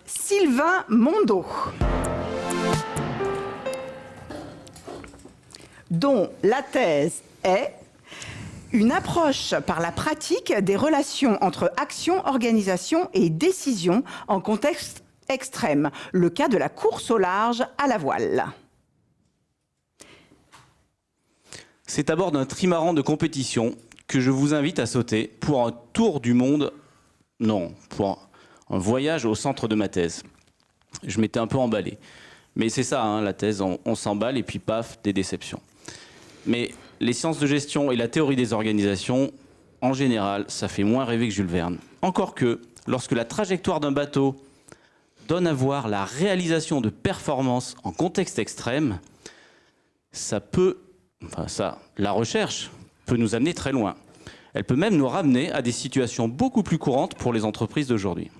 Sylvain Mondeau, dont la thèse est une approche par la pratique des relations entre action, organisation et décision en contexte extrême, le cas de la course au large à la voile. C'est à bord d'un trimaran de compétition que je vous invite à sauter pour un tour du monde, non, pour un voyage au centre de ma thèse. Je m'étais un peu emballé. Mais c'est ça, hein, la thèse, on s'emballe et puis paf, des déceptions. Mais les sciences de gestion et la théorie des organisations, en général, ça fait moins rêver que Jules Verne. Encore que, lorsque la trajectoire d'un bateau donne à voir la réalisation de performances en contexte extrême, la recherche peut nous amener très loin. Elle peut même nous ramener à des situations beaucoup plus courantes pour les entreprises d'aujourd'hui.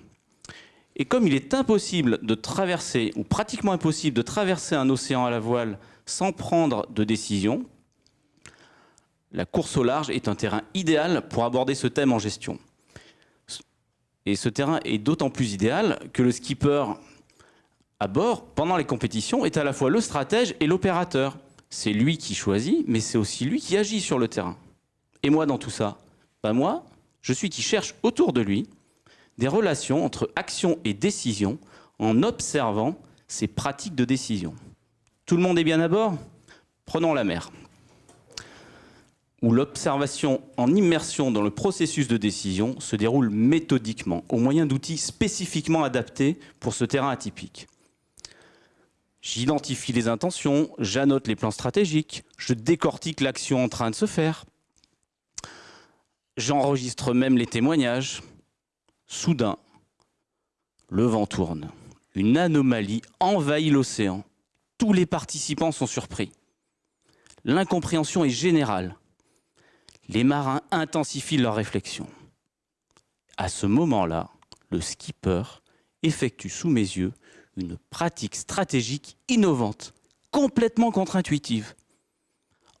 Et comme il est impossible de traverser, ou pratiquement impossible de traverser un océan à la voile sans prendre de décision, la course au large est un terrain idéal pour aborder ce thème en gestion. Et ce terrain est d'autant plus idéal que le skipper à bord, pendant les compétitions, est à la fois le stratège et l'opérateur. C'est lui qui choisit, mais c'est aussi lui qui agit sur le terrain. Et moi, dans tout ça, moi, je suis qui cherche autour de lui des relations entre action et décision en observant ces pratiques de décision. Tout le monde est bien à bord? Prenons la mer, où l'observation en immersion dans le processus de décision se déroule méthodiquement, au moyen d'outils spécifiquement adaptés pour ce terrain atypique. J'identifie les intentions, j'annote les plans stratégiques, je décortique l'action en train de se faire, j'enregistre même les témoignages. Soudain, le vent tourne. Une anomalie envahit l'océan. Tous les participants sont surpris. L'incompréhension est générale. Les marins intensifient leurs réflexions. À ce moment-là, le skipper effectue sous mes yeux une pratique stratégique innovante, complètement contre-intuitive.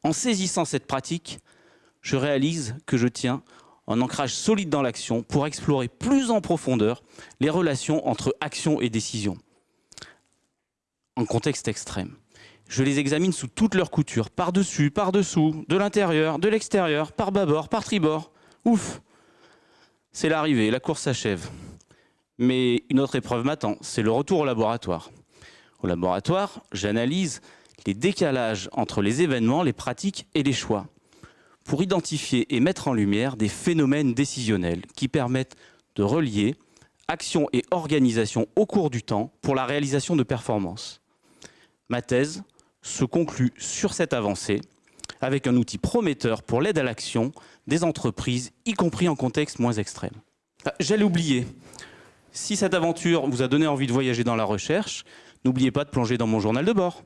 En saisissant cette pratique, je réalise que je tiens un ancrage solide dans l'action pour explorer plus en profondeur les relations entre action et décision. En contexte extrême, je les examine sous toutes leurs coutures, par-dessus, par-dessous, de l'intérieur, de l'extérieur, par bâbord, par tribord. Ouf! C'est l'arrivée, la course s'achève. Mais une autre épreuve m'attend, c'est le retour au laboratoire. Au laboratoire, j'analyse les décalages entre les événements, les pratiques et les choix, pour identifier et mettre en lumière des phénomènes décisionnels qui permettent de relier action et organisation au cours du temps pour la réalisation de performances. Ma thèse se conclut sur cette avancée avec un outil prometteur pour l'aide à l'action des entreprises, y compris en contexte moins extrême. J'allais oublier, si cette aventure vous a donné envie de voyager dans la recherche, n'oubliez pas de plonger dans mon journal de bord.